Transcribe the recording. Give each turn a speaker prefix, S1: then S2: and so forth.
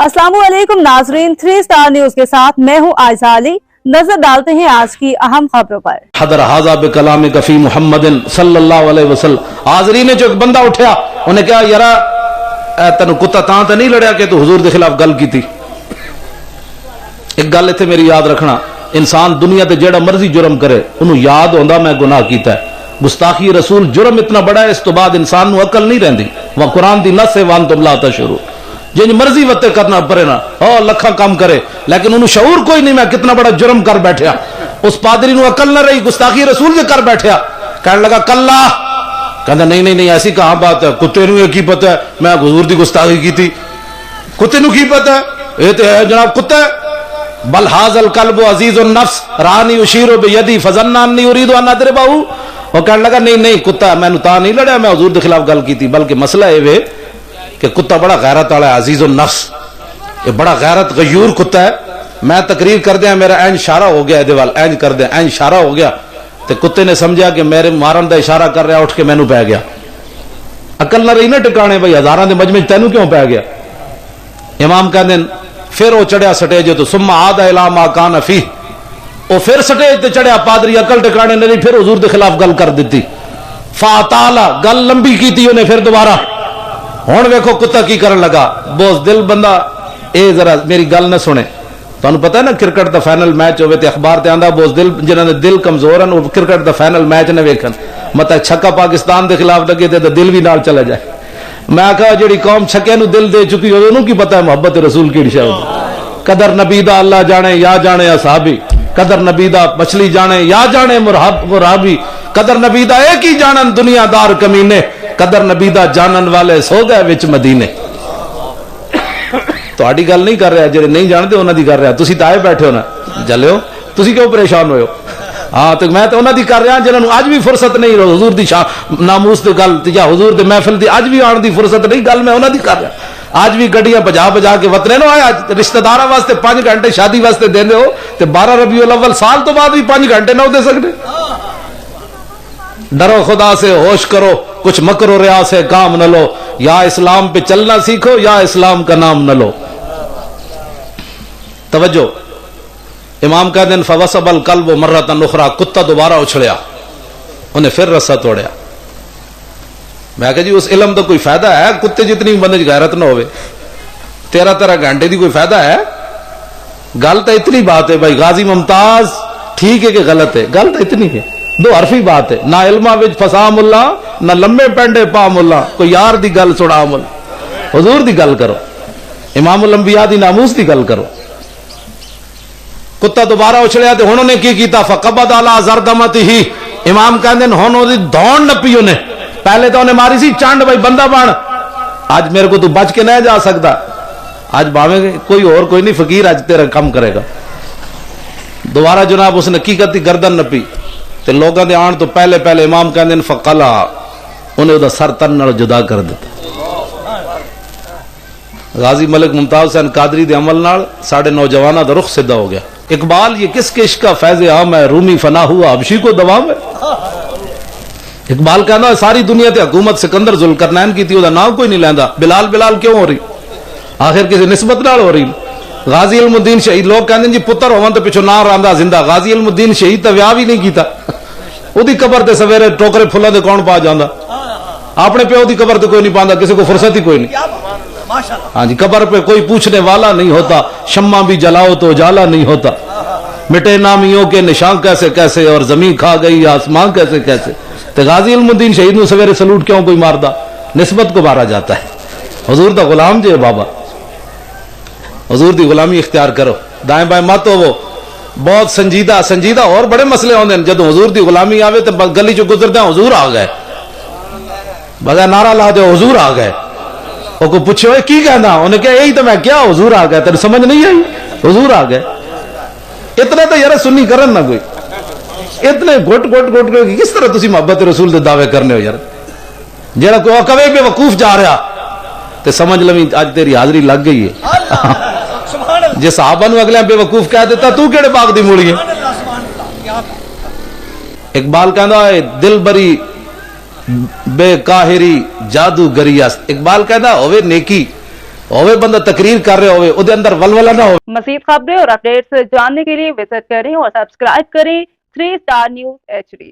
S1: अस्सलामुअलैकुम नाजरीन, 3 star news के साथ मैं हूं आयशा अली। नजर डालते हैं आज की अहम खबरों पर।
S2: हदर हाजा बे कलाम कफी मुहम्मदिन सल्लल्लाहु अलैहि वसल्लम। हाजरी ने जो एक बंदा उठा, उन्हें कहा यारा तेन कुत्ता तां तो नहीं लड़िया कि तू हुजूर के खिलाफ गल की थी। एक गल इत्थे मेरी याद रखना, इंसान दुनिया ते जेड़ा मर्जी जुर्म करे उन्हें याद होंदा मैं गुनाह कीता है। गुस्ताखी रसूल जुर्म इतना बड़ा है, इस तो बाद इंसान नूं अकल नहीं रहिंदी। वह कुरान दी नस है वान तुम ला तशउरून, जिन मर्जी वत्ते करना परे ना हो लखा काम करे, लेकिन उन्हें शऊर कोई नहीं मैं कितना बड़ा जुर्म कर बैठा। उस पादरी नूं अकल न रही, गुस्ताखी रसूल के कर बैठा। कहने लगा कल्ला, कहता नहीं नहीं नहीं ऐसी कहां बात है, कुत्ते नूं की पता है मैं हुजूर दी गुस्ताखी की थी। कुत्ते नूं की पता है, ये तो है जनाब कुत्ता है। बल हाजल कल्बु अजीजुन नफ्स रानी उशीरो बियदी फजन्ना अन्नी उरीदु अन अदरिबाहु। वो कहने लगा नहीं नहीं कुत्ता मैनू ता नहीं लड़िया, मैं हुजूर के खिलाफ गल की थी, बल्कि मसला ये वे कि कुत्ता बड़ा गैरत वाला है, अजीजुन नफ्स, ये बड़ा गैरत गयूर कुत्ता है। मैं तकरीर कर दिया, मेरा एंज इशारा हो गया, वाल एंज कर दिया, एंज इशारा हो गया तो कुत्ते ने समझा कि मेरे मारन का इशारा कर रहा, उठ के मैनू पै गया। अकल न रही ना टिकाने, भाई हजारां दे मजमे तेनू क्यों पै गया। इमाम कहते फिर वो चढ़िया स्टेज तो सुम्मा आदा इला मा कान फी, वो फिर स्टेज ते चढ़िया, पादरी अकल टिकाने नहीं, फिर हुजूर के खिलाफ गल कर दी। फाताला गल लंबी की थी उन्हें, फिर दोबारा हुण वेखो कुत्ता की करन लगा। बोस दिल बंदा ए जरा मेरी गल न सुने। तुहानू पता है ना क्रिकेट का फाइनल मैच होवे ते अखबार ते आंदा बोस दिल जिन्हां दे दिल कमजोर हैं वो क्रिकेट का फाइनल मैच न वेखन, मतलब छक्का पाकिस्तान के खिलाफ लगे ते दिल भी नाल चला जाए। मैं कहा जिहड़ी कौम छक्के नूं दिल दे चुकी होवे उन्होंने की पता है मोहब्बत रसूल की शय होंदी। कदर नबी दा अल्लाह जाने या जाने असहाबी, कदर नबी दा मछली जाने या जाने मुराबी, कदर नबी दा एक ही जानन दुनियादार कमीने, कदर नबी दा जानन वाले सो गए विच मदीने। तुहाडी गल नहीं कर रहा, जेड़े नहीं जानते उन्हां दी कर रहा। तुसीं तां आए बैठे हो ना जलियो, तुसीं क्यों परेशान होयो। हाँ तो मैं तो उन्हां दी कर रहा जिन्हां अज भी फुर्सत नहीं हुजूर दी नामूस दी गल या हुजूर दी महफिल दी अज भी आने दी फुर्सत नहीं, गल मैं उन्हां दी कर रहा। आज भी गड्डियां बजा बजा के वतने नो आया, रिश्तेदारां वास्ते 5 घंटे शादी वास्ते देंदे हो ते 12 रबीउल अव्वल साल तो बाद भी 5 घंटे ना दे सकते। डरो खुदा से होश करो, कुछ मकरो रिया से काम न लो, या इस्लाम पे चलना सीखो या इस्लाम का नाम न लो। तवज्जो, इमाम कहते हैं फवसबल कल्ब मर्रतन उखरा, कुत्ता दोबारा उछलिया, उन्हें फिर रस्सा तोड़िया। मैं कहा जी उस इलम का कोई फायदा है, कुत्ते जितनी बंदे गैरत न होवे, 13 घंटे की कोई फायदा है। गल तो इतनी बात है भाई, गाजी मुमताज ठीक है कि गलत है, गल तो इतनी है, 2 हरफी बात है। ना इल्मा विच फसा मुल्ला ना लम्बे पेंडे पा मुल्ला, कोई यार दी गल सुना मुल, हुजूर दी गल करो, इमामुल अंबिया दी नामूस दी गल करो। कुत्ता दोबारा उछलिया तो हुण उन्हें की कीता, फकबद अला जरदमतिही, इमाम कहंदे हुण ओदी दौड़ नपी उन्हें। पहले तो उन्हें मारी सी चांड भाई बंदा बन, आज मेरे को तू बच के नहीं जा सकता, आज भावे कोई और कोई नहीं फकीर आज तेरा काम करेगा। दोबारा जनाब उसने की करती गर्दन नपी ते लोगों के आने तो पहले पहले इमाम कहंदे फकला, उन्हें उदा सर तन नाल जुदा कर दिता। गाजी मलिक मुमताज हुसैन कादरी दे अमल नाल साडे नौजवानों दा रुख सीधा हो गया। इकबाल ये किसके इश्क का फैज़ आम है, रूमी फना हुआ हबशी को दवाम है। इकबाल कहना सारी दुनिया ते हुकूमत सिकंदर जुल्करनैन की थी, नाम कोई नहीं लैंदा। बिलाल बिलाल क्यों हो रही, आखिर किसी निस्बत नाल हो रही। गाजी इल्मुद्दीन शहीद, लोग कहते जी पुत्र होवन तो पिछो ना रहा जिंदा, गाजी इल्मुद्दीन शहीद तो विआह भी नहीं किया, उदी कबर ते सवेरे टोकरे फुलों दे कौन पा जांदा, अपने प्यो दी कबर ते कोई नहीं पांदा, किसी को फुर्सत ही कोई नहीं। हाँ जी, कबर पे कोई पूछने वाला नहीं होता, शम्मा भी जलाओ तो उजाला नहीं होता, मिटे नामियों के निशान कैसे कैसे और जमीन खा गई आसमान कैसे कैसे। तो गाजी इल्मुद्दीन शहीद नूं सवेरे सलूट क्यों कोई मारदा, निस्बत को मारा जाता है। हुजूर दा गुलाम जे बाबा, हुजूर दी गुलामी इख्तियार करो, दाएं बाएं मत होवो। बहुत संजीदा संजीदा और बड़े मसले होंदे ने, जदों हुजूर दी गुलामी आवे तो गली चो गुजरदे हुजूर आ गए, बगैर नारा ला दे हुजूर आ गए। वो को पूछो की कहना, उन्हें कहा यही तो मैं क्या हुजूर आ गए, तेरे समझ नहीं आई, हुजूर आ गए। इतने तो यार सुन्नी करन ना कोई, इतने घुट घुट घुट के किस तरह तुसी मोहब्बत रसूल दे दावे करने हो यार। जेड़ा कोई कवे बेवकूफ जा रहा तो समझ लवी आज तेरी हाजरी लग गई है। जे साहबा नूं अगले बेवकूफ कह देता, तू केड़े बाग दी मूली है। इकबाल कहंदा है दिल बरी बेकाहिरी जादूगरी। इकबाल कहता होवे नेकी होवे बंदा तकरीर कर रहा होवे ਉਹਦੇ अंदर वलवला ना हो।
S1: मजीद खबरें और अपडेट्स जानने के लिए विजिट करें और सब्सक्राइब करें 3 स्टार न्यूज HD।